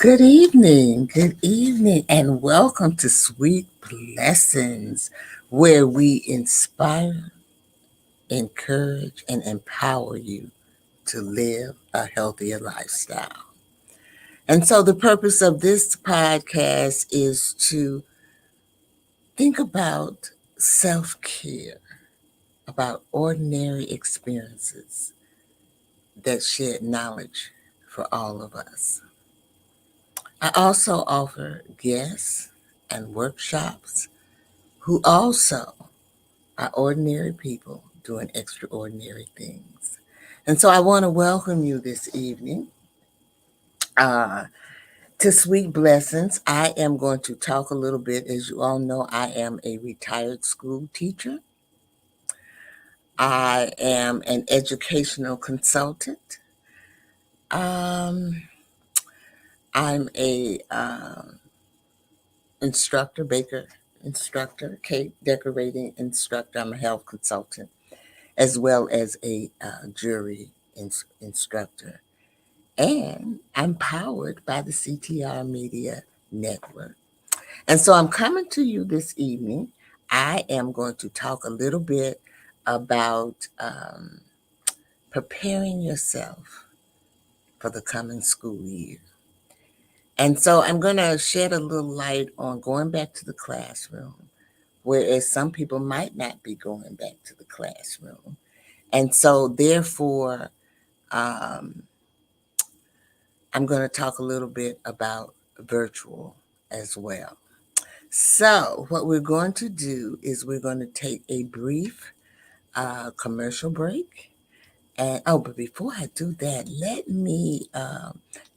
Good evening, and welcome to Sweet Blessings, where we inspire, encourage, and empower you to live a healthier lifestyle. And so, the purpose of this podcast is to think about self care, about ordinary experiences that shed knowledge for all of us. I also offer guests and workshops who also are ordinary people doing extraordinary things. And so I want to welcome you this evening uh, to Sweet Blessings. I am going to talk a little bit. As you all know, I am a retired school teacher. I am an educational consultant. Um, I'm a instructor, baker instructor, cake decorating instructor. I'm a health consultant, as well as a jury instructor. And I'm powered by the CTR Media Network. And so I'm coming to you this evening. I am going to talk a little bit about preparing yourself for the coming school year. And so I'm going to shed a little light on going back to the classroom, whereas some people might not be going back to the classroom. And so, therefore, um, I'm going to talk a little bit about virtual as well. So, what we're going to do is we're going to take a brief commercial break. And but before I do that, let me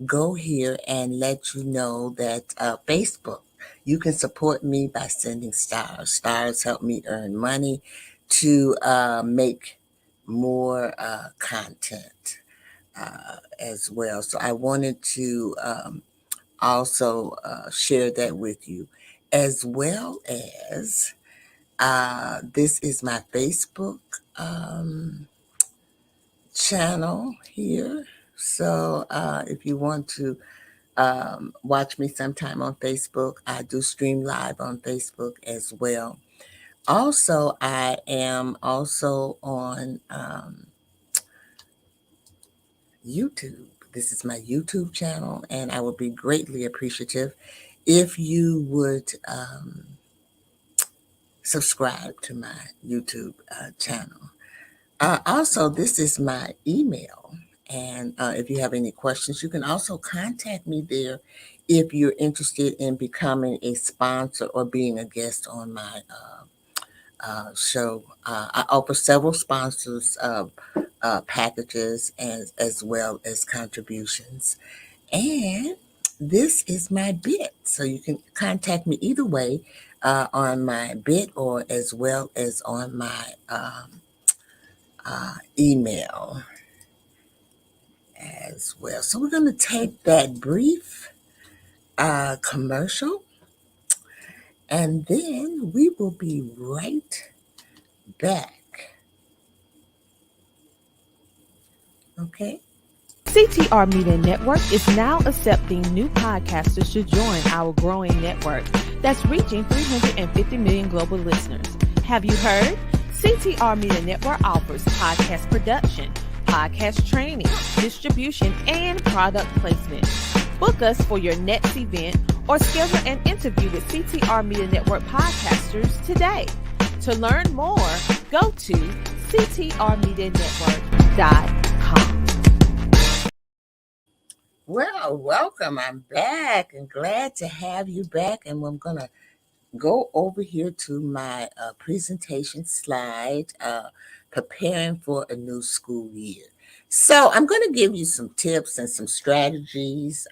go here and let you know that Facebook, you can support me by sending stars. Stars help me earn money to make more content as well. So I wanted to also share that with you, as well as this is my Facebook channel here. So if you want to watch me sometime on Facebook, I do stream live on Facebook as well. Also, I am also on YouTube. This is my YouTube channel, and I would be greatly appreciative if you would subscribe to my YouTube channel. Also, this is my email, and if you have any questions, you can also contact me there if you're interested in becoming a sponsor or being a guest on my show. I offer several sponsors packages as well as contributions. And this is my bit. So you can contact me either way on my bit or as well as on my email as well. So we're going to take that brief commercial, and then we will be right back. Okay. CTR Media Network is now accepting new podcasters to join our growing network that's reaching 350 million global listeners. Have you heard? CTR Media Network offers podcast production, podcast training, distribution, and product placement. Book us for your next event or schedule an interview with CTR Media Network podcasters today. To learn more, go to ctrmedianetwork.com. Well, welcome. I'm back and glad to have you back. And I'm going to go over here to my presentation slide, preparing for a new school year. So I'm going to give you some tips and some strategies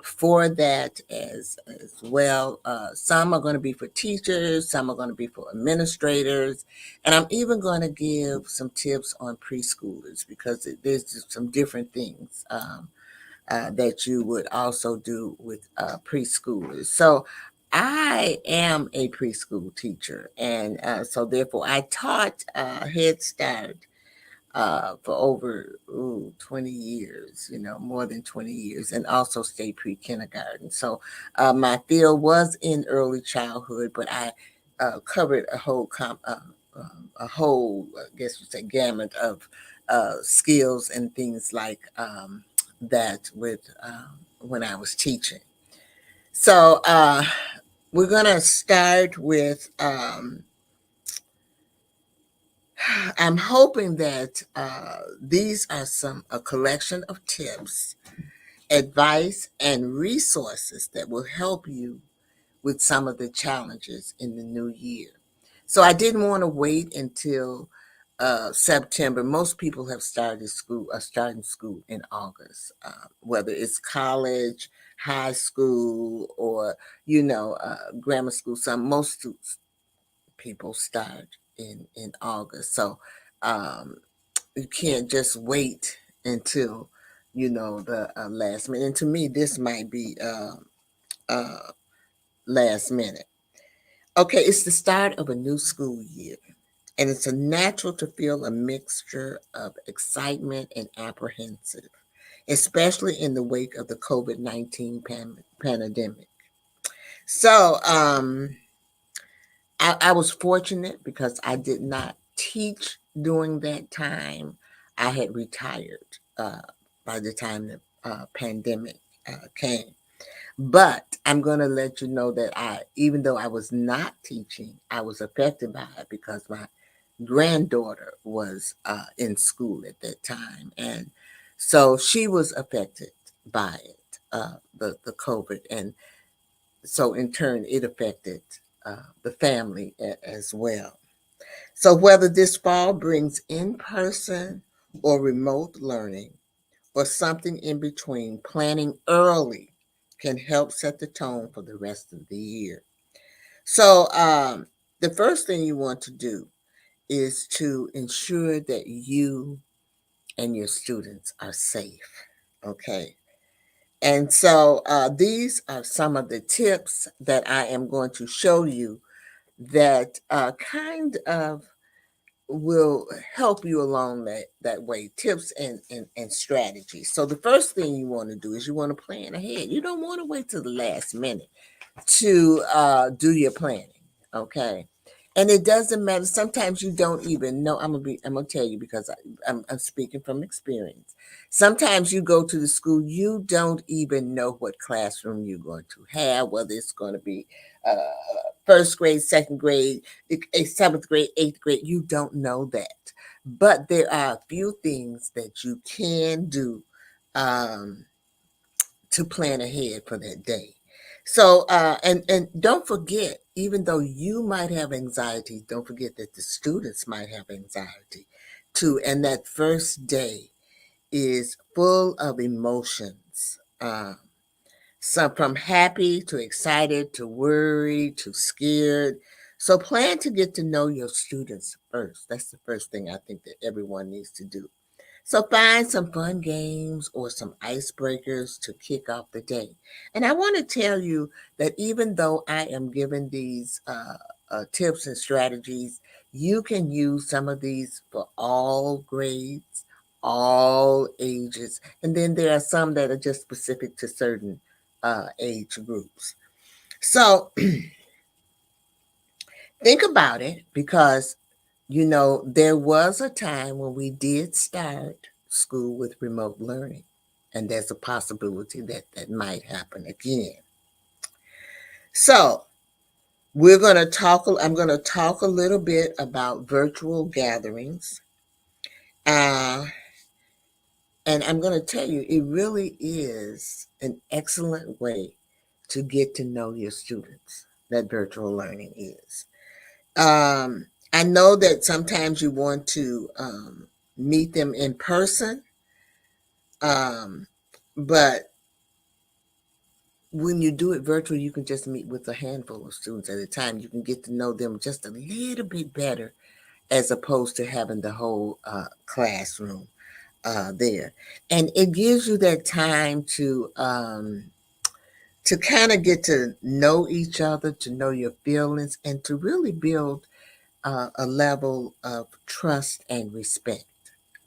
for that as well. Some are going to be for teachers, some are going to be for administrators, and I'm even going to give some tips on preschoolers because there's just some different things that you would also do with preschoolers. So I am a preschool teacher, and so therefore I taught Head Start for over 20 years, more than 20 years, and also state pre-kindergarten. So my field was in early childhood, but I covered a whole, I guess you say, gamut of skills and things like that with when I was teaching. So we're gonna start with. I'm hoping that these are a collection of tips, advice, and resources that will help you with some of the challenges in the new year. So I didn't want to wait until September. Most people have starting school in August, whether it's college, high school, or grammar school. Most people start in August. So um, you can't just wait until the last minute. And to me, this might be uh, last minute. Okay, it's the start of a new school year, and it's a natural to feel a mixture of excitement and apprehensive, especially in the wake of the COVID-19 pandemic. So I was fortunate because I did not teach during that time. I had retired by the time the pandemic came. But I'm going to let you know that even though I was not teaching, I was affected by it because my granddaughter was in school at that time. And so she was affected by it, the COVID. And so in turn, it affected the family as well. So whether this fall brings in person or remote learning or something in between, planning early can help set the tone for the rest of the year. So the first thing you want to do is to ensure that you and your students are safe. Okay. And so these are some of the tips that I am going to show you that kind of will help you along that way. Tips and strategies. So the first thing you want to do is you want to plan ahead. You don't want to wait till the last minute to do your planning. Okay. And it doesn't matter. Sometimes you don't even know. I'm gonna tell you because I'm speaking from experience. Sometimes you go to the school, you don't even know what classroom you're going to have, whether it's going to be uh, first grade, second grade, seventh grade, eighth grade. You don't know that. But there are a few things that you can do um, to plan ahead for that day. So and don't forget, even though you might have anxiety, don't forget that the students might have anxiety too. And that first day is full of emotions. So from happy to excited to worried to scared. So plan to get to know your students first. That's the first thing I think that everyone needs to do. So find some fun games or some icebreakers to kick off the day. And I want to tell you that even though I am giving these tips and strategies, you can use some of these for all grades, all ages. And then there are some that are just specific to certain age groups. So think about it because there was a time when we did start school with remote learning, and there's a possibility that that might happen again. So, I'm going to talk a little bit about virtual gatherings. Uh, and I'm going to tell you, it really is an excellent way to get to know your students, that virtual learning is. I know that sometimes you want to meet them in person, um, but when you do it virtual, you can just meet with a handful of students at a time. You can get to know them just a little bit better as opposed to having the whole classroom there. And it gives you that time to kind of get to know each other, to know your feelings, and to really build a level of trust and respect.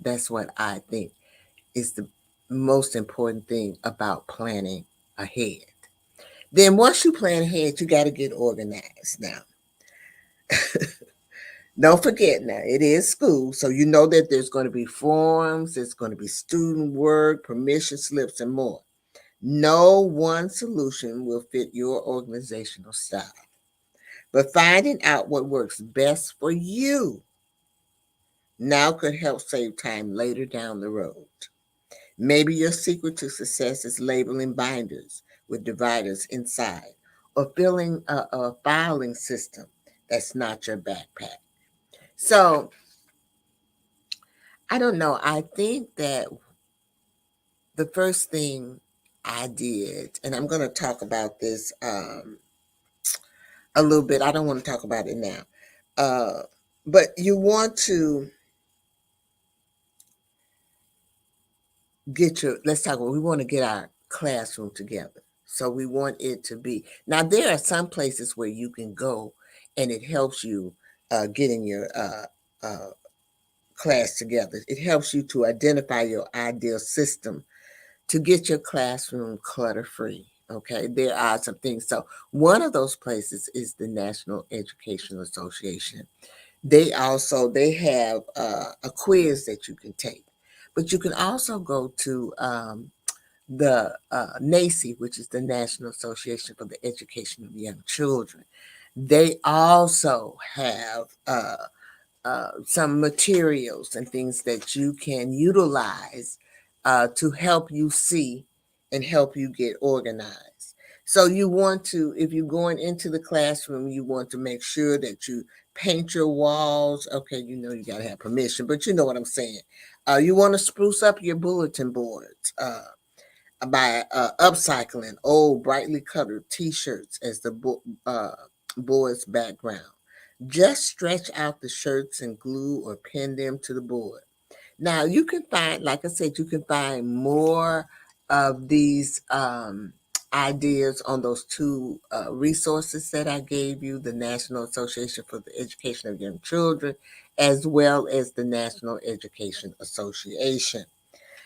That's what I think is the most important thing about planning ahead. Then once you plan ahead, you got to get organized. Now, don't forget now, it is school, so you know that there's going to be forms, there's going to be student work, permission slips, and more. No one solution will fit your organizational style, but finding out what works best for you now could help save time later down the road. Maybe your secret to success is labeling binders with dividers inside, or filling a filing system that's not your backpack. So, I don't know. I think that the first thing I did, and I'm going to talk about this a little bit. I don't want to talk about it now. Uh, but you want to let's talk about, we want to get our classroom together. So we want it to be, now there are some places where you can go and it helps you getting your uh, class together. It helps you to identify your ideal system to get your classroom clutter free. Okay, there are some things. So one of those places is the National Educational Association. They have a quiz that you can take, but you can also go to the NACE, which is the National Association for the Education of Young Children. They also have some materials and things that you can utilize to help you see and help you get organized. So you want to, if you're going into the classroom, you want to make sure that you paint your walls. Okay, you know you got to have permission, but you know what I'm saying. You want to spruce up your bulletin boards by upcycling old brightly colored T-shirts as the board's background. Just stretch out the shirts and glue or pin them to the board. Now you can find, like I said, you can find more of these ideas on those two resources that I gave you, the National Association for the Education of Young Children, as well as the National Education Association.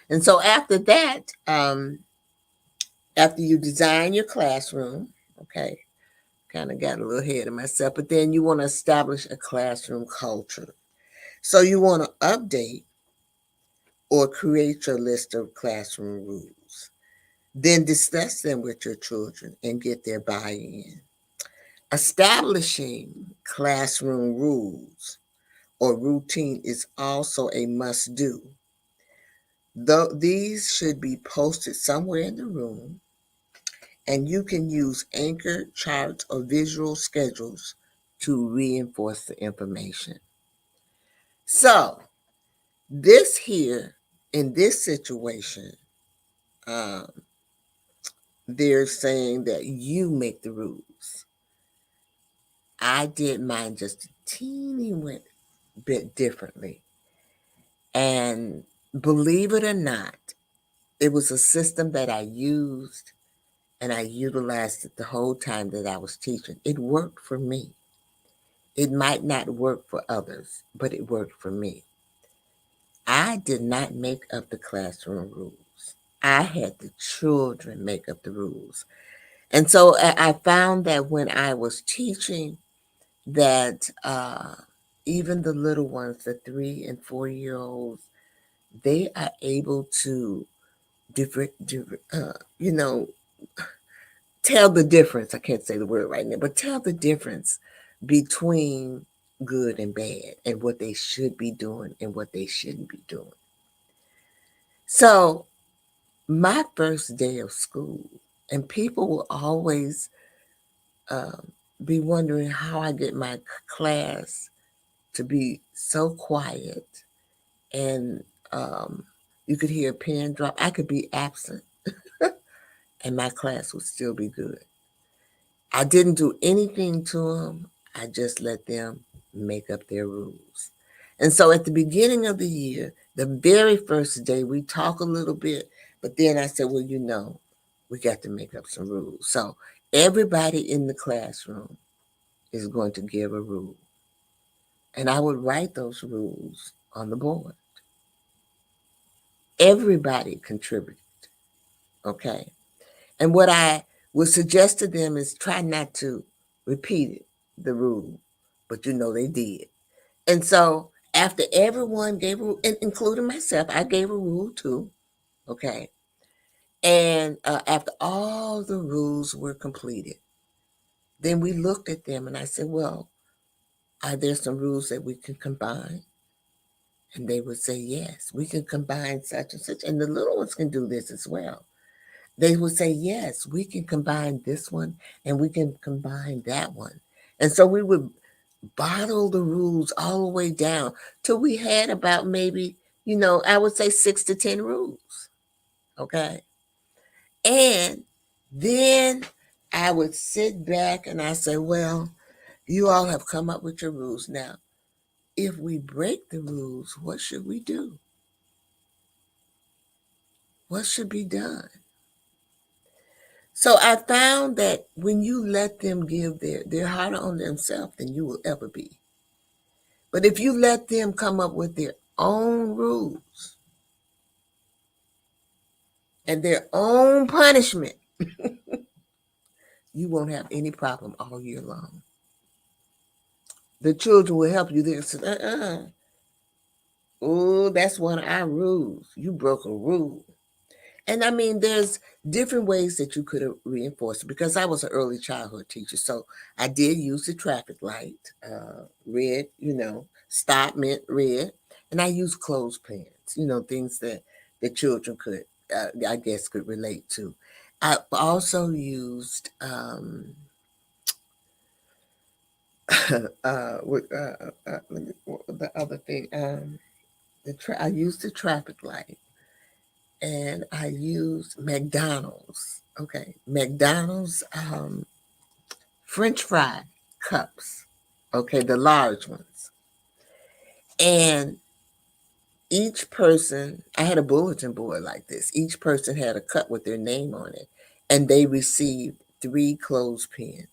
And so after that, after you design your classroom, okay, kind of got a little ahead of myself, but then you want to establish a classroom culture. So you want to update or create your list of classroom rules. Then discuss them with your children and get their buy in. Establishing classroom rules or routine is also a must do. Though these should be posted somewhere in the room, and you can use anchor charts or visual schedules to reinforce the information. So, this here, in this situation, um, they're saying that you make the rules. I did mine just a teeny bit differently. And believe it or not, it was a system that I used and I utilized it the whole time that I was teaching. It worked for me. It might not work for others, but it worked for me. I did not make up the classroom rules. I had the children make up the rules. And so I found that when I was teaching, that even the little ones, the 3 and 4 year olds, they are able to you know, tell the difference. I can't say the word right now, but tell the difference between good and bad and what they should be doing and what they shouldn't be doing. So, my first day of school, and people will always um, be wondering how I get my class to be so quiet and you could hear a pin drop. I could be absent and my class would still be good. I didn't do anything to them. I just let them make up their rules. And so at the beginning of the year, the very first day, we talk a little bit, but then I said, well, we got to make up some rules. So everybody in the classroom is going to give a rule. And I would write those rules on the board. Everybody contributed, okay? And what I would suggest to them is try not to repeat it, the rule, but they did. And so after everyone gave a rule, including myself, I gave a rule too, okay? And after all the rules were completed, then we looked at them and I said, well, are there some rules that we can combine? And they would say, yes, we can combine such and such. And the little ones can do this as well. They would say, yes, we can combine this one and we can combine that one. And so we would bottle the rules all the way down till we had about maybe, I would say 6 to 10 rules. Okay. And then I would sit back and I say, well, you all have come up with your rules. Now, if we break the rules, what should we do? What should be done? So I found that when you let them give they're harder on themselves than you will ever be. But if you let them come up with their own rules and their own punishment, you won't have any problem all year long. The children will help you. They'll say, oh, that's one of our rules. You broke a rule. And I mean, there's different ways that you could reinforce it because I was an early childhood teacher. So I did use the traffic light, red, stop meant red. And I used clothespins, things that the children could, I guess, could relate to. I also used the other thing. I used the traffic light. And I used McDonald's. Okay, McDonald's French fry cups. Okay, the large ones. And each person, I had a bulletin board like this. Each person had a cup with their name on it, and they received 3 clothespins.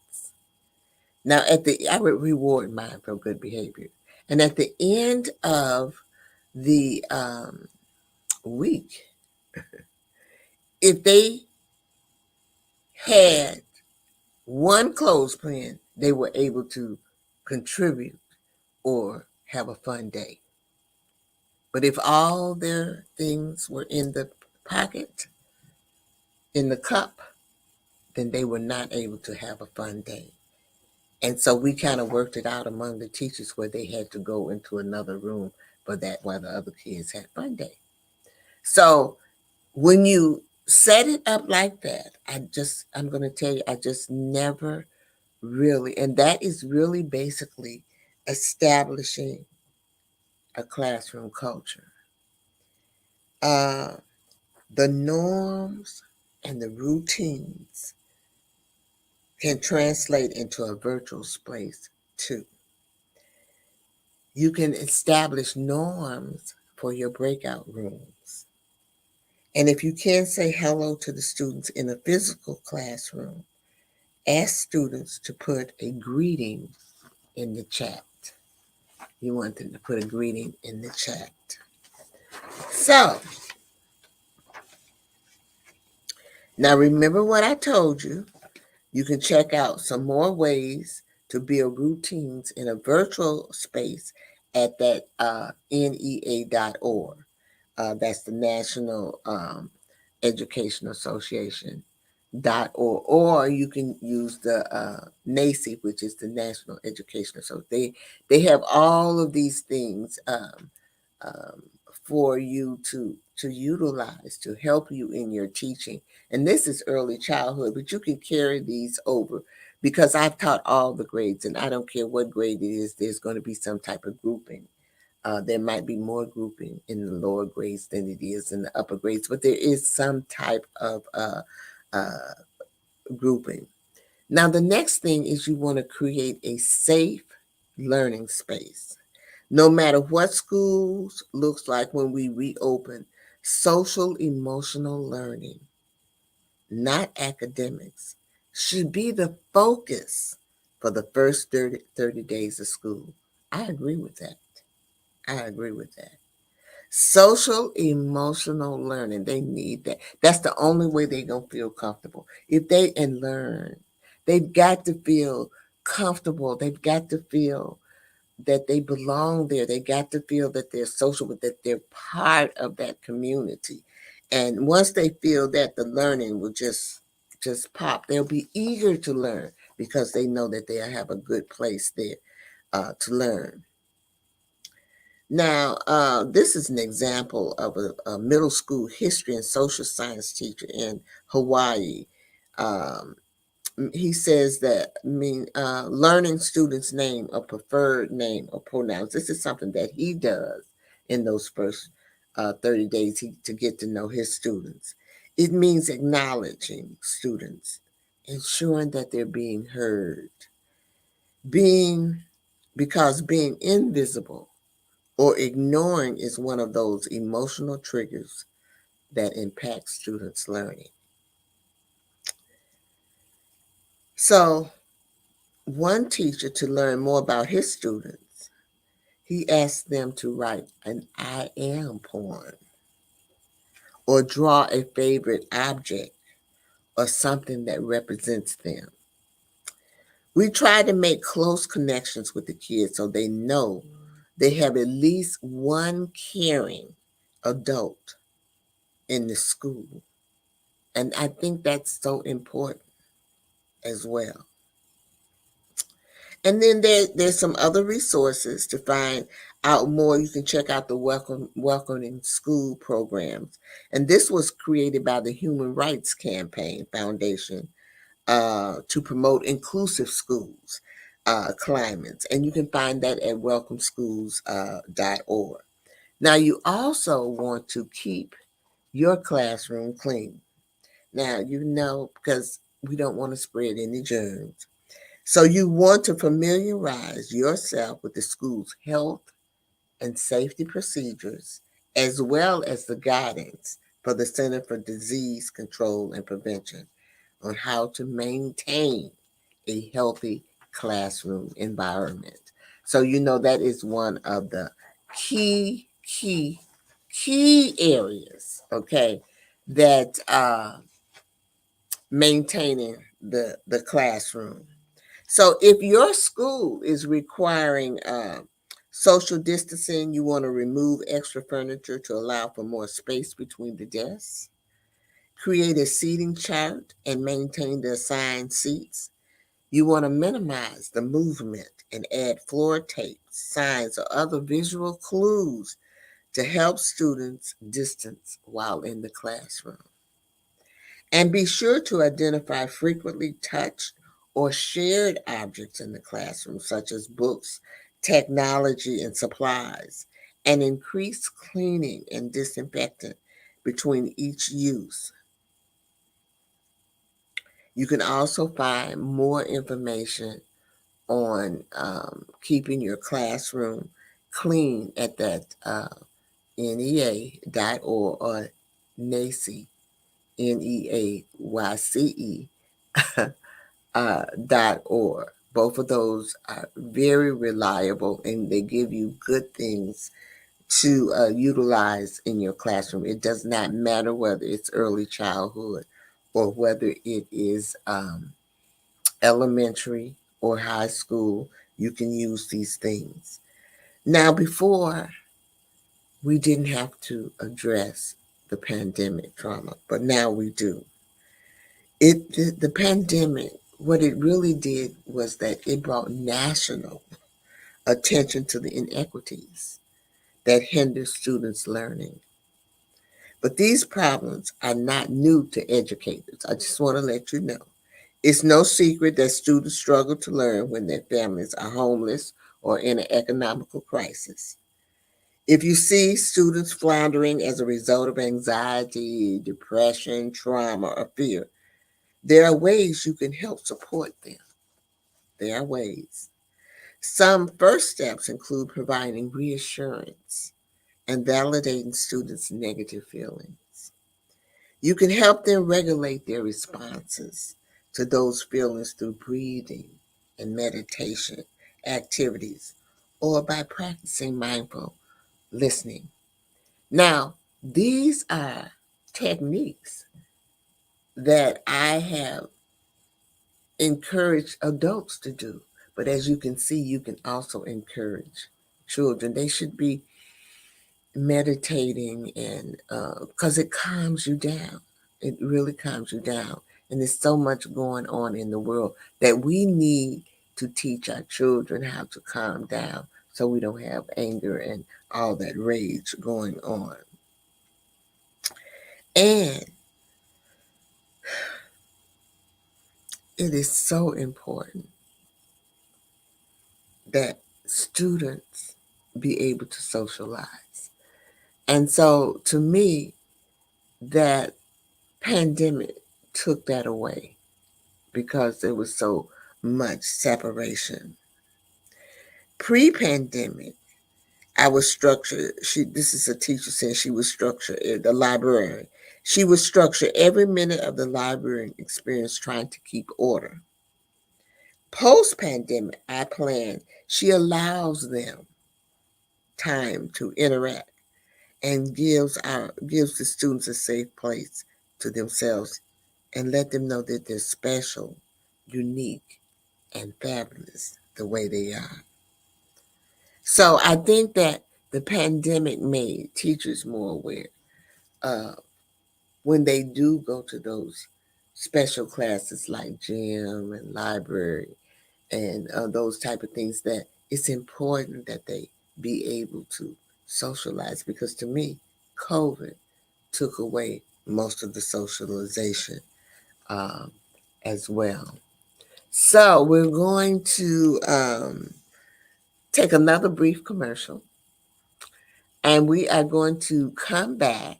Now, I would reward mine for good behavior. And at the end of the week, if they had 1 clothespin, they were able to contribute or have a fun day. But if all their things were in the pocket, in the cup, then they were not able to have a fun day. And so we kind of worked it out among the teachers where they had to go into another room for that while the other kids had fun day. So when you set it up like that, I'm going to tell you, I just never really, and that is really basically establishing a classroom culture. The norms and the routines can translate into a virtual space too. You can establish norms for your breakout rooms. And if you can't say hello to the students in a physical classroom, ask students to put a greeting in the chat. You want them to put a greeting in the chat. So, now remember what I told you. You can check out some more ways to build routines in a virtual space at that NEA.org. That's the National Education Association .org, or you can use the NACE, which is the National Education Association. They have all of these things um, for you to utilize to help you in your teaching. And this is early childhood, but you can carry these over because I've taught all the grades, and I don't care what grade it is, there's going to be some type of grouping. There might be more grouping in the lower grades than it is in the upper grades, but there is some type of uh, grouping. Now, the next thing is you want to create a safe learning space. No matter what schools looks like when we reopen, social emotional learning, not academics, should be the focus for the first 30 days of school. I agree with that. I agree with that. Social emotional learning, they need that. That's the only way they're going to feel comfortable. If they and learn, they've got to feel comfortable. They've got to feel that they belong there. They got to feel that they're social, that they're part of that community. And once they feel that, the learning will just pop. They'll be eager to learn because they know that they have a good place there to learn. Now, this is an example of a middle school history and social science teacher in Hawaii. Um, he says that learning students' name, a preferred name, or pronouns. This is something that he does in those first 30 days to get to know his students. It means acknowledging students, ensuring that they're being heard, being because being invisible or ignoring is one of those emotional triggers that impact students' learning. So, one teacher, to learn more about his students, he asked them to write an I am poem or draw a favorite object or something that represents them. We try to make close connections with the kids so they know they have at least one caring adult in the school. And I think that's so important as well. And then there's some other resources to find out more. You can check out the Welcoming School programs. And this was created by the Human Rights Campaign Foundation to promote inclusive schools climates. And you can find that at welcomeschools.org. Now, you also want to keep your classroom clean. Now, because we don't want to spread any germs. So you want to familiarize yourself with the school's health and safety procedures, as well as the guidance for the Center for Disease Control and Prevention on how to maintain a healthy classroom environment. So that is one of the key areas, okay, that maintaining the classroom. So if your school is requiring social distancing, you want to remove extra furniture to allow for more space between the desks, create a seating chart and maintain the assigned seats. You want to minimize the movement and add floor tapes, signs, or other visual clues to help students distance while in the classroom. And be sure to identify frequently touched or shared objects in the classroom, such as books, technology, and supplies, and increase cleaning and disinfectant between each use. You can also find more information on keeping your classroom clean at that NEA.org or NACY, NEAYCE .org. Both of those are very reliable and they give you good things to utilize in your classroom. It does not matter whether it's early childhood or whether it is elementary or high school. You can use these things. Now, before, we didn't have to address the pandemic trauma, but now we do. The pandemic, what it really did was that it brought national attention to the inequities that hinder students' learning. But these problems are not new to educators. I just want to let you know. It's no secret that students struggle to learn when their families are homeless or in an economical crisis. If you see students floundering as a result of anxiety, depression, trauma, or fear, there are ways you can help support them. There are ways. Some first steps include providing reassurance and validating students' negative feelings. You can help them regulate their responses to those feelings through breathing and meditation activities or by practicing mindful listening. Now, these are techniques that I have encouraged adults to do. But as you can see, you can also encourage children. They should be meditating, and because it calms you down. It really calms you down. And there's so much going on in the world that we need to teach our children how to calm down so we don't have anger and all that rage going on. And it is so important that students be able to socialize. And so to me, that pandemic took that away because there was so much separation. Pre-pandemic, I was structured. This is a teacher saying she was structured, the librarian. She was structured every minute of the library experience trying to keep order. Post-pandemic, I plan. She allows them time to interact and gives the students a safe place to themselves and let them know that they're special, unique, and fabulous the way they are. So I think that the pandemic made teachers more aware uh, when they do go to those special classes like gym and library and those type of things, that it's important that they be able to socialize, because to me, COVID took away most of the socialization um, as well. So we're going to take another brief commercial, and we are going to come back,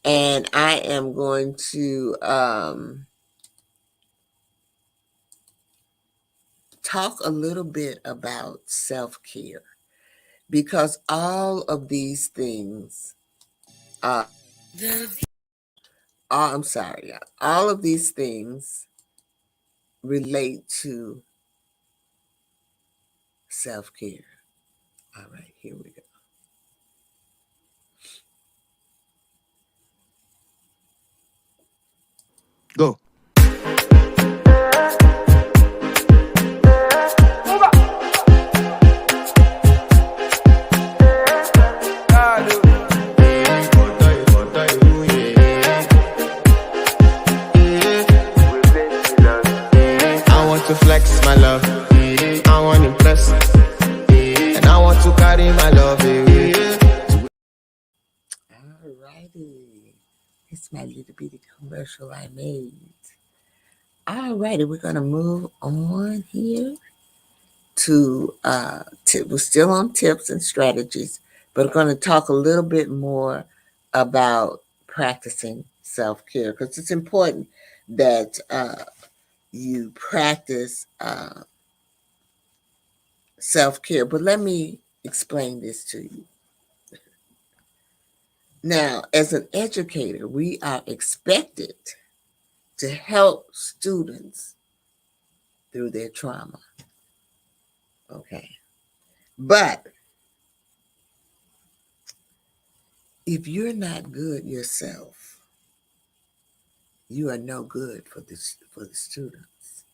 and I am going to talk a little bit about self-care, because all of these things are, I'm sorry, all of these things relate to self-care. All right, here we go. Go. I want to flex my love. I want to impress. And I want to carry my love away. All righty. It's my little bitty commercial I made. All righty, we're going to move on here to we're still on tips and strategies, but we're going to talk a little bit more about practicing self-care, because it's important that you practice self-care. But let me explain this to you. Now, as an educator, we are expected to help students through their trauma. Okay. But if you're not good yourself, you are no good for the students.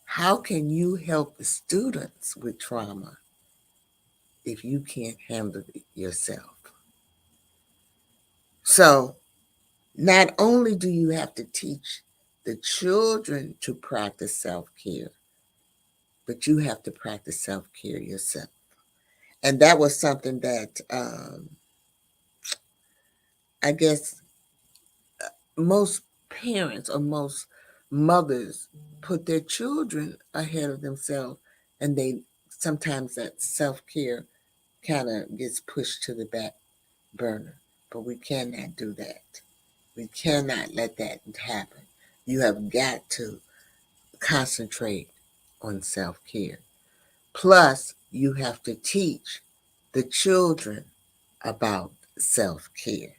How can you help the students with trauma if you can't handle it yourself? So not only do you have to teach the children to practice self-care, but you have to practice self-care yourself. And that was something that I guess most parents or most mothers put their children ahead of themselves, and they sometimes that self-care kind of gets pushed to the back burner. But we cannot do that. We cannot let that happen. You have got to concentrate on self-care. Plus, you have to teach the children about self-care.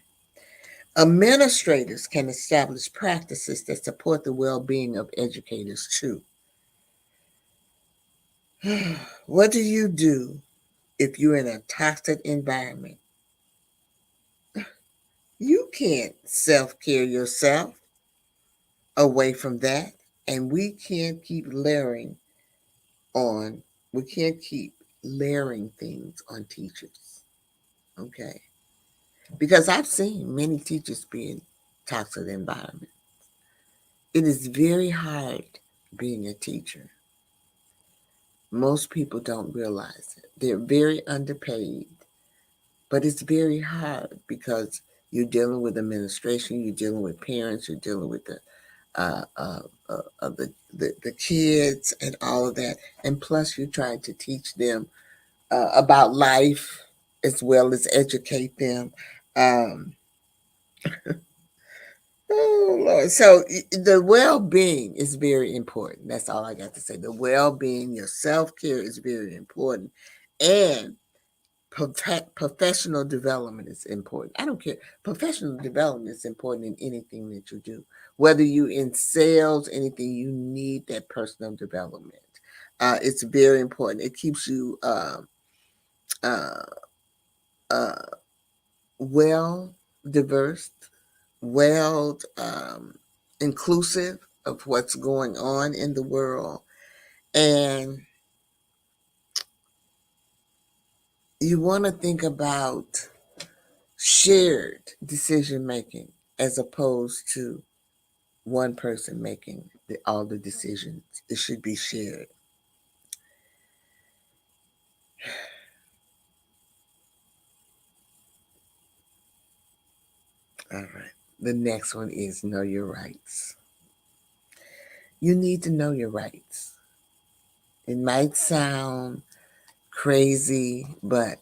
Administrators can establish practices that support the well-being of educators too. What do you do If you're in a toxic environment, you can't self-care yourself away from that. And we can't keep on, we can't keep layering things on teachers. Okay. Because I've seen many teachers be in toxic environments. It is very hard being a teacher. Most people don't realize it. They're very underpaid, but it's very hard because you're dealing with administration, you're dealing with parents, you're dealing with the kids and all of that, and plus you're trying to teach them about life as well as educate them. Um, Oh Lord. So the well-being is very important. That's all I got to say. The well-being, your self-care is very important. And professional development is important. I don't care. Professional development is important in anything that you do. Whether you in sales, anything, you need that personal development. It's very important. It keeps you uh, uh, well diverse, well inclusive of what's going on in the world. And you want to think about shared decision making as opposed to one person making all the decisions. It should be shared. All right. The next one is know your rights. You need to know your rights. It might sound crazy, but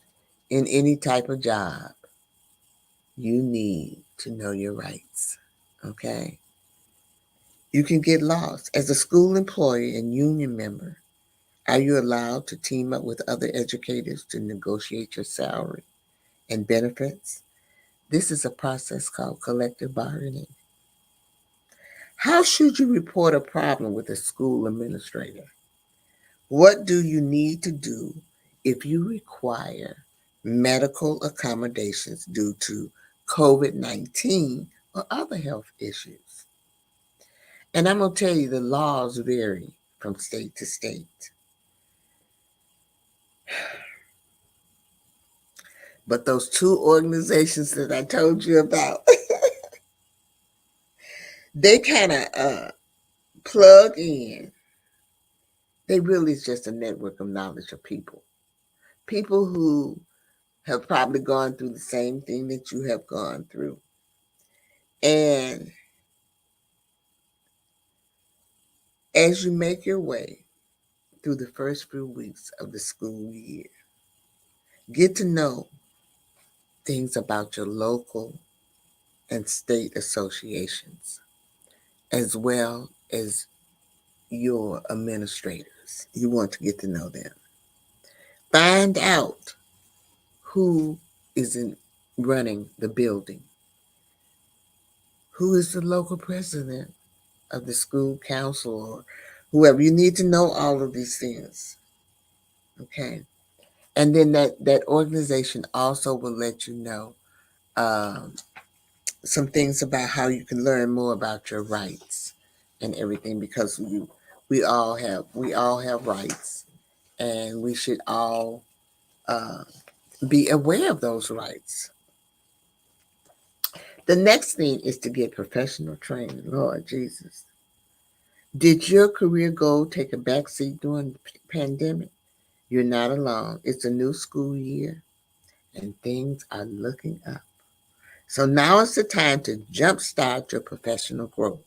in any type of job, you need to know your rights. Okay? You can get lost. As a school employee and union member, are you allowed to team up with other educators to negotiate your salary and benefits? This is a process called collective bargaining. How should you report a problem with a school administrator? What do you need to do if you require medical accommodations due to COVID-19 or other health issues? And I'm going to tell you the laws vary from state to state. But those two organizations that I told you about, they kind of plug in. They really is just a network of knowledge of people. People who have probably gone through the same thing that you have gone through. And as you make your way through the first few weeks of the school year, get to know things about your local and state associations, as well as your administrators. You want to get to know them. Find out who is running the building, who is the local president of the school council or whoever. You need to know all of these things. Okay. And then that organization also will let you know um, some things about how you can learn more about your rights and everything because we all have rights and we should all uh, be aware of those rights. The next thing is to get professional training. Lord Jesus. Did your career goal take a backseat during the pandemic? You're not alone. It's a new school year and things are looking up. So now is the time to jumpstart your professional growth.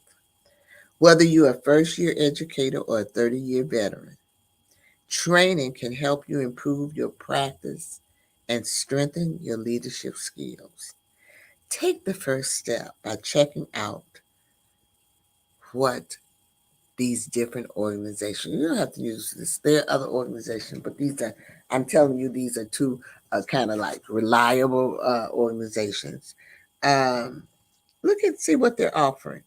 Whether you're a first year educator or a 30-year veteran, training can help you improve your practice and strengthen your leadership skills. Take the first step by checking out what these different organizations. You don't have to use this. There are other organizations, but I'm telling you, these are two kind of like reliable organizations. Um, Look and see what they're offering.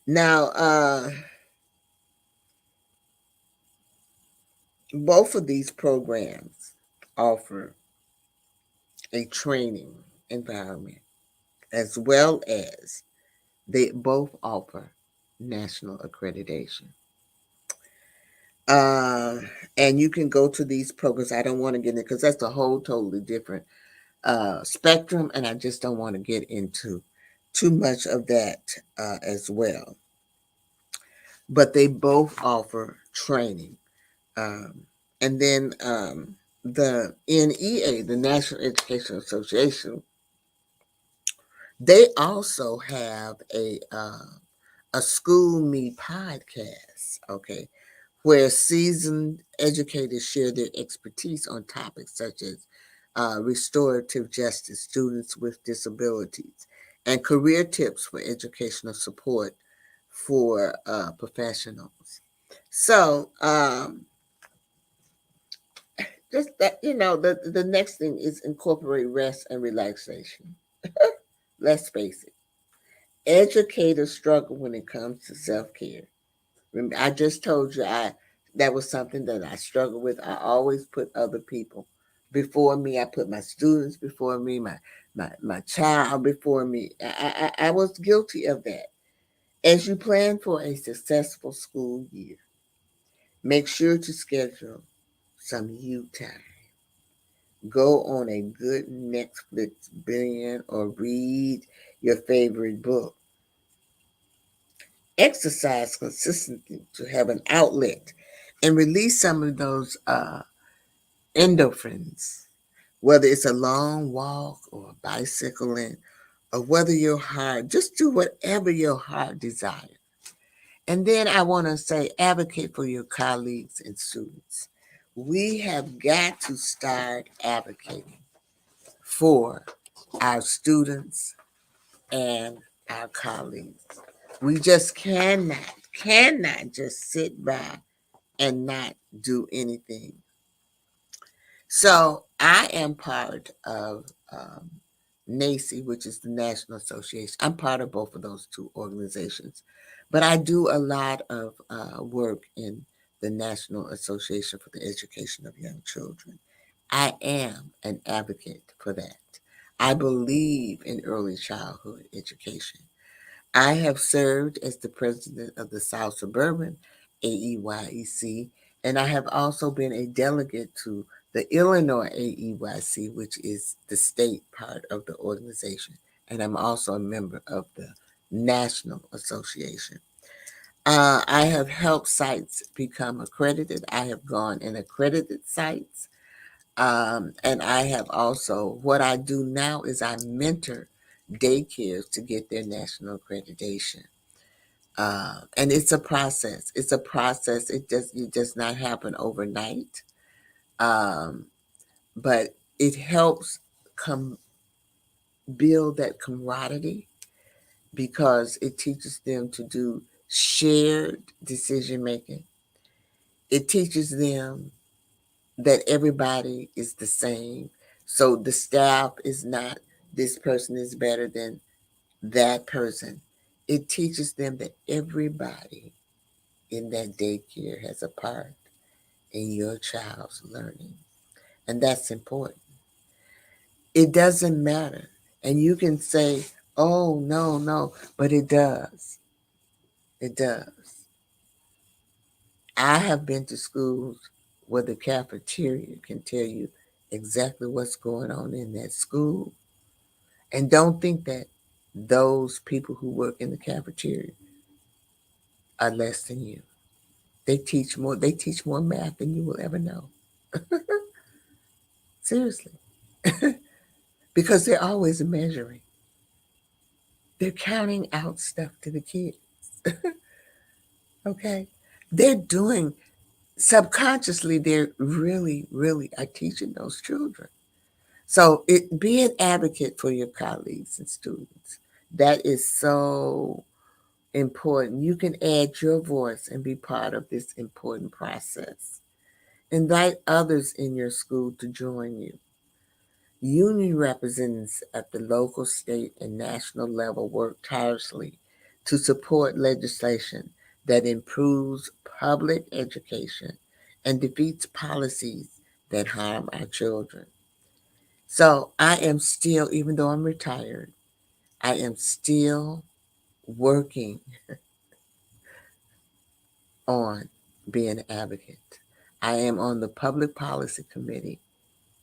Now, Both of these programs offer a training environment as well as they both offer national accreditation. Uh, and you can go to these programs. I don't want to get in because that's a whole totally different spectrum, and I just don't want to get into too much of that as well. But they both offer training. Um, and then the NEA, the National Education Association, they also have a School Me podcast, okay, where seasoned educators share their expertise on topics such as restorative justice, students with disabilities, and career tips for educational support for professionals. So, just that, the next thing is incorporate rest and relaxation. Let's face it, educators struggle when it comes to self care. I just told you that was something that I struggle with. I always put other people before me. I put my students before me, my child before me. I was guilty of that. As you plan for a successful school year, make sure to schedule some you time. Go on a good Netflix binge or read your favorite book. Exercise consistently to have an outlet and release some of those endorphins, whether it's a long walk or bicycling, or whether your heart, just do whatever your heart desires. And then I want to say, advocate for your colleagues and students. We have got to start advocating for our students and our colleagues. We just cannot just sit by and not do anything. So I am part of NACI, which is the National Association. I'm part of both of those two organizations, but I do a lot of work in the National Association for the Education of Young Children. I am an advocate for that. I believe in early childhood education. I have served as the president of the South Suburban AEYEC, and I have also been a delegate to the Illinois AEYC, which is the state part of the organization. And I'm also a member of the National Association. I have helped sites become accredited. I have gone and accredited sites. And I have also, what I do now is I mentor daycares to get their national accreditation. And it's a process. It's a process. It does not happen overnight. Um, but it helps come build that camaraderie because it teaches them to do shared decision making. It teaches them that everybody is the same. So the staff is not this person is better than that person. It teaches them that everybody in that daycare has a part in your child's learning. And that's important. It doesn't matter. And you can say, oh, no, no, but it does. It does. I have been to schools where the cafeteria can tell you exactly what's going on in that school. And don't think that those people who work in the cafeteria are less than you. They teach more math than you will ever know. Seriously. Because they're always measuring. They're counting out stuff to the kids. Okay? They're doing subconsciously, they're really, really are teaching those children. So be an advocate for your colleagues and students. That is so important. You can add your voice and be part of this important process. Invite others in your school to join you. Union representatives at the local, state, and national level work tirelessly to support legislation that improves public education and defeats policies that harm our children. So I am still, even though I'm retired, I am still working on being an advocate. I am on the public policy committee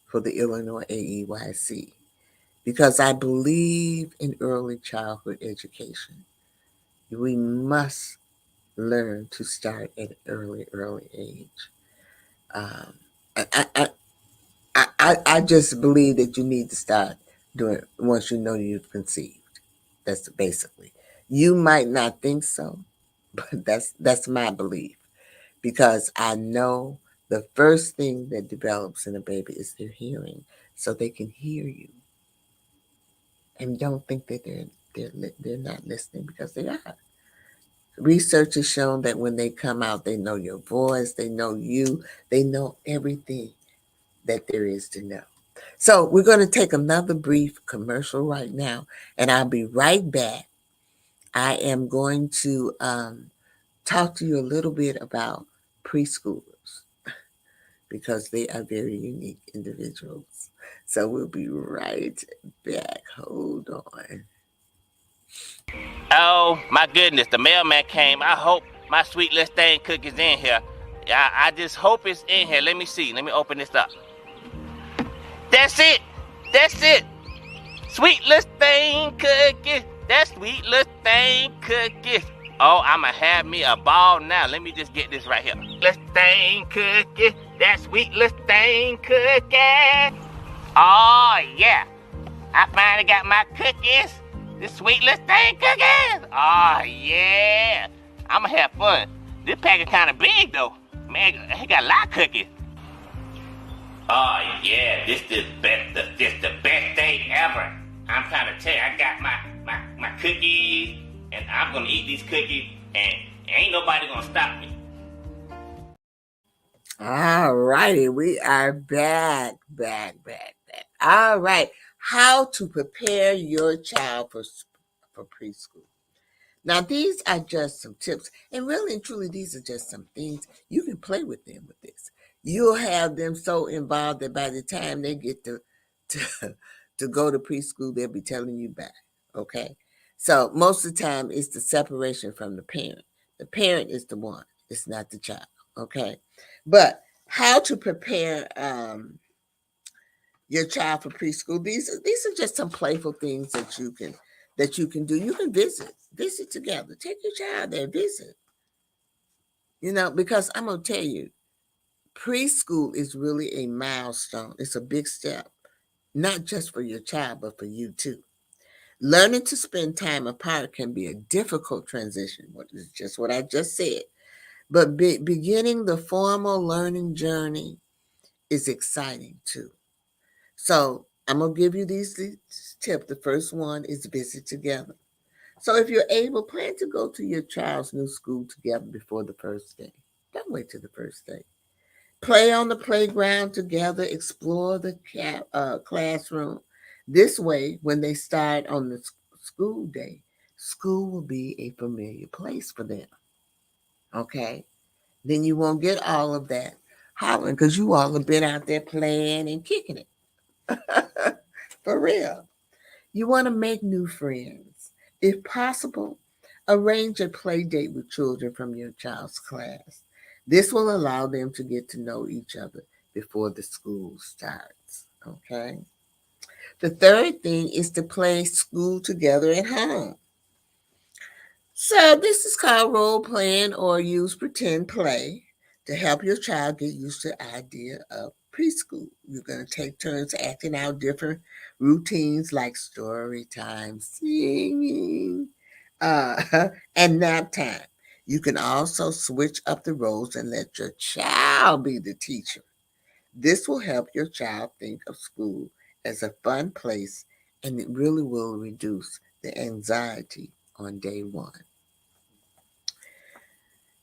for the Illinois AEYC because I believe in early childhood education. We must learn to start at an early age. Um, I, I, I just believe that you need to start doing it once you know you've conceived. That's basically. You might not think so, but that's my belief because I know the first thing that develops in a baby is their hearing, so they can hear you, and don't think that they're not listening because they are. Research has shown that when they come out, they know your voice, they know you, they know everything that there is to know. So we're going to take another brief commercial right now, and I'll be right back. I am going to talk to you a little bit about preschoolers because they are very unique individuals. So we'll be right back. Hold on. Oh my goodness, the mailman came. I hope my sweet little thing cookie's in here. I just hope it's in here. Let me see. Let me open this up. That's it. That's it. Sweet little thing cookie. That sweet little thing cookie. Oh, I'ma have me a ball now. Let me just get this right here. Little thing cookie. That sweet little thing cookie. Oh yeah. I finally got my cookies. This sweet little thing cookies. Oh yeah. I'ma have fun. This package kinda big though. Man, it got a lot of cookies. Oh yeah, this the best thing ever. I'm trying to tell you, I got my cookies, and I'm gonna eat these cookies, and ain't nobody gonna stop me. All righty, we are back. All right, how to prepare your child for preschool. Now, these are just some tips, and really and truly, these are just some things you can play with them with this. You'll have them so involved that by the time they get to, to go to preschool, they'll be telling you back. Okay, so most of the time, it's the separation from the parent. The parent is the one; it's not the child. Okay, but how to prepare your child for preschool? These are just some playful things that you can do. You can visit together. Take your child there, visit. Because I'm gonna tell you, preschool is really a milestone. It's a big step, not just for your child, but for you too. Learning to spend time apart can be a difficult transition. What is just what I just said. But beginning the formal learning journey is exciting too. So I'm gonna give you these tips. The first one is visit together. So if you're able, plan to go to your child's new school together before the first day. Don't wait till the first day. Play on the playground together, explore the classroom. This way, when they start on the school day, school will be a familiar place for them. Okay? Then you won't get all of that hollering because you all have been out there playing and kicking it. For real. You want to make new friends. If possible, arrange a play date with children from your child's class. This will allow them to get to know each other before the school starts. Okay? The third thing is to play school together at home. So this is called role playing or use pretend play to help your child get used to the idea of preschool. You're going to take turns acting out different routines like story time, singing, and nap time. You can also switch up the roles and let your child be the teacher. This will help your child think of school as a fun place, and it really will reduce the anxiety on day one.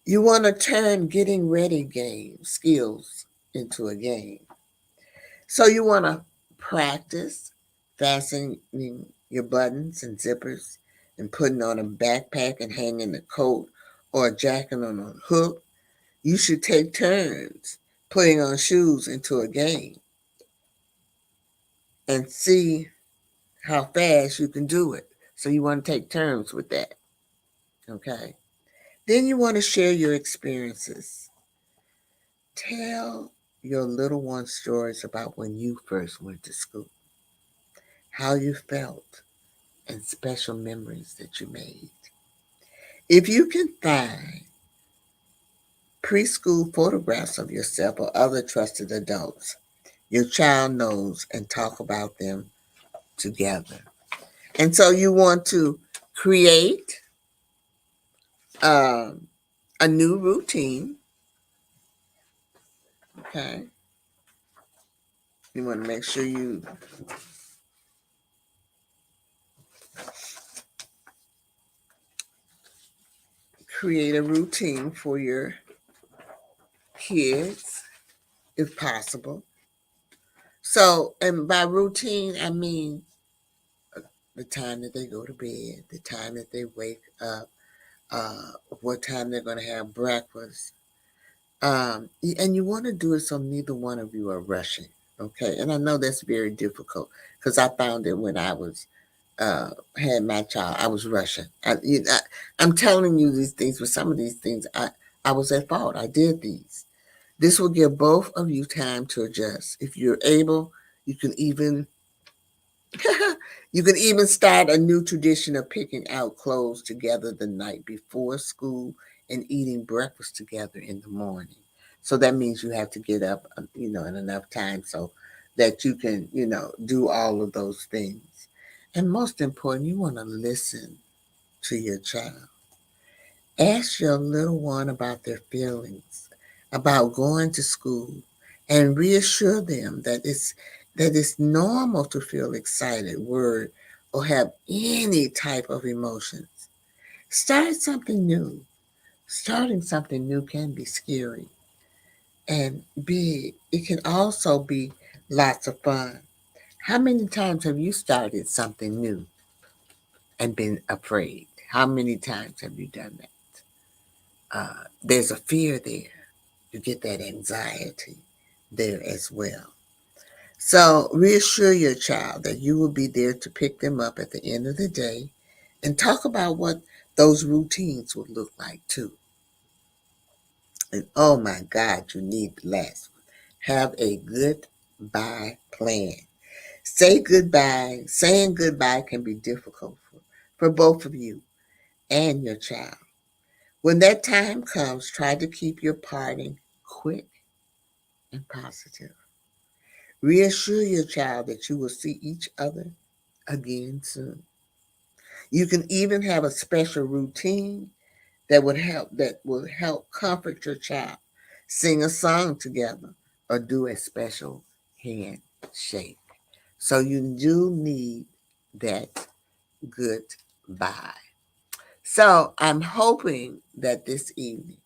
You want to turn getting ready game skills into a game. So you want to practice fastening your buttons and zippers and putting on a backpack and hanging the coat or a jacket on a hook. You should take turns putting on shoes into a game and see how fast you can do it. So you want to take turns with that. Okay. Then you want to share your experiences. Tell your little one stories about when you first went to school, how you felt, and special memories that you made. If you can find preschool photographs of yourself or other trusted adults, your child knows and talk about them together. And so you want to create um, a new routine. Okay. You want to make sure you create a routine for your kids if possible. So, and by routine, I mean the time that they go to bed, the time that they wake up, what time they're going to have breakfast. And you want to do it so neither one of you are rushing. Okay. And I know that's very difficult because I found it when I was had my child, I was rushing. I'm telling you these things, but some of these things I was at fault. I did these. This will give both of you time to adjust. If you're able, you can even you can even start a new tradition of picking out clothes together the night before school and eating breakfast together in the morning. So that means you have to get up, in enough time so that you can, do all of those things. And most important, you want to listen to your child. Ask your little one about their feelings, about going to school, and reassure them that it's normal to feel excited, worried, or have any type of emotions. Start something new. Starting something new can be scary and big. It can also be lots of fun. How many times have you started something new and been afraid? How many times have you done that? There's a fear there. You get that anxiety there as well. So reassure your child that you will be there to pick them up at the end of the day and talk about what those routines would look like too. And oh my God, you need the last one. Have a goodbye plan. Say goodbye. Saying goodbye can be difficult for both of you and your child. When that time comes, try to keep your parting quick and positive. Reassure your child that you will see each other again soon. You can even have a special routine that will help comfort your child. Sing a song together or do a special handshake. So you do need that goodbye. So I'm hoping that this evening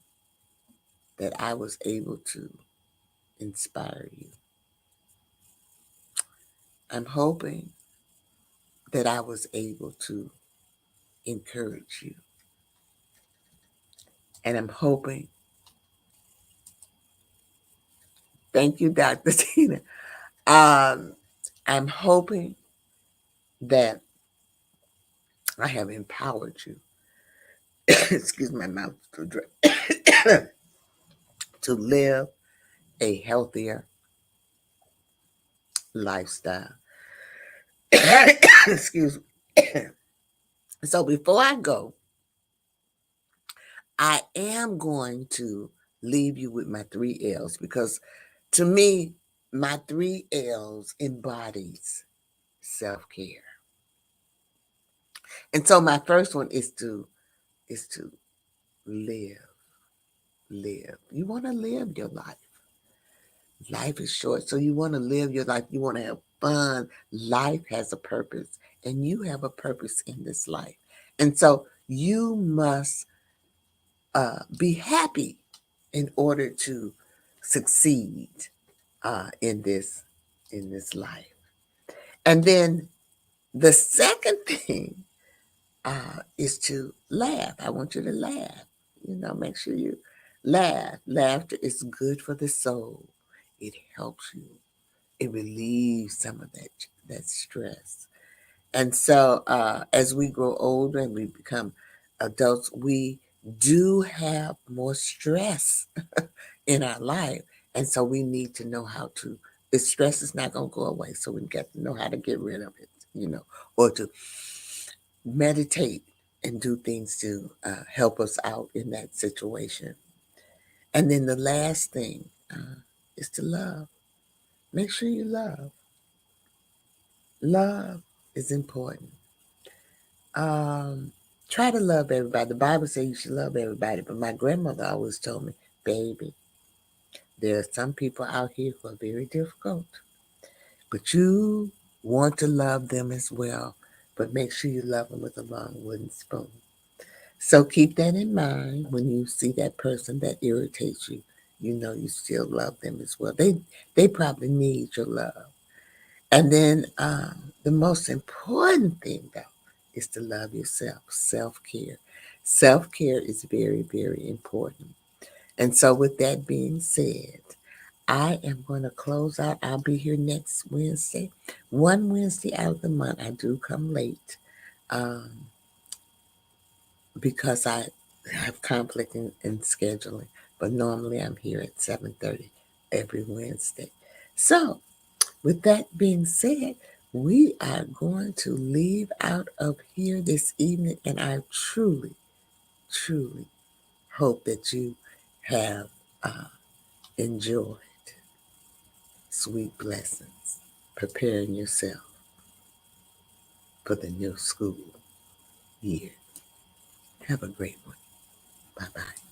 that I was able to inspire you. I'm hoping that I was able to encourage you. And I'm hoping, thank you, Dr. Tina. I'm hoping that I have empowered you. Excuse my mouth to dry. To live a healthier lifestyle. Excuse me. So before I go, I am going to leave you with my 3 L's because to me, my 3 L's embodies self-care. And so my first one is to live. Live. You want to live your life. Life is short, so you want to live your life. You want to have fun. Life has a purpose, and you have a purpose in this life. And so you must be happy in order to succeed in this life. And then the second thing is to laugh. I want you to laugh. Make sure you laugh. Laughter is good for the soul. it helps you. It relieves some of that stress. And so as we grow older and we become adults, we do have more stress in our life. And so we need to know how to, the stress is not going to go away. So we got to know how to get rid of it, or to meditate and do things to help us out in that situation. And then the last thing is to love. Make sure you love. Love is important. Um, Try to love everybody. The Bible says you should love everybody, but my grandmother always told me, baby, there are some people out here who are very difficult, but you want to love them as well, but make sure you love them with a long wooden spoon. So keep that in mind when you see that person that irritates you. You know you still love them as well. They probably need your love. And then the most important thing, though, is to love yourself. Self-care. Self-care is very, very important. And so with that being said, I am going to close out. I'll be here next Wednesday. One Wednesday out of the month, I do come late. Um, because I have conflict in scheduling. But normally I'm here at 7:30 every Wednesday. So with that being said, we are going to leave out of here this evening, and I truly, truly hope that you have enjoyed sweet blessings, preparing yourself for the new school year. Have a great one. Bye-bye.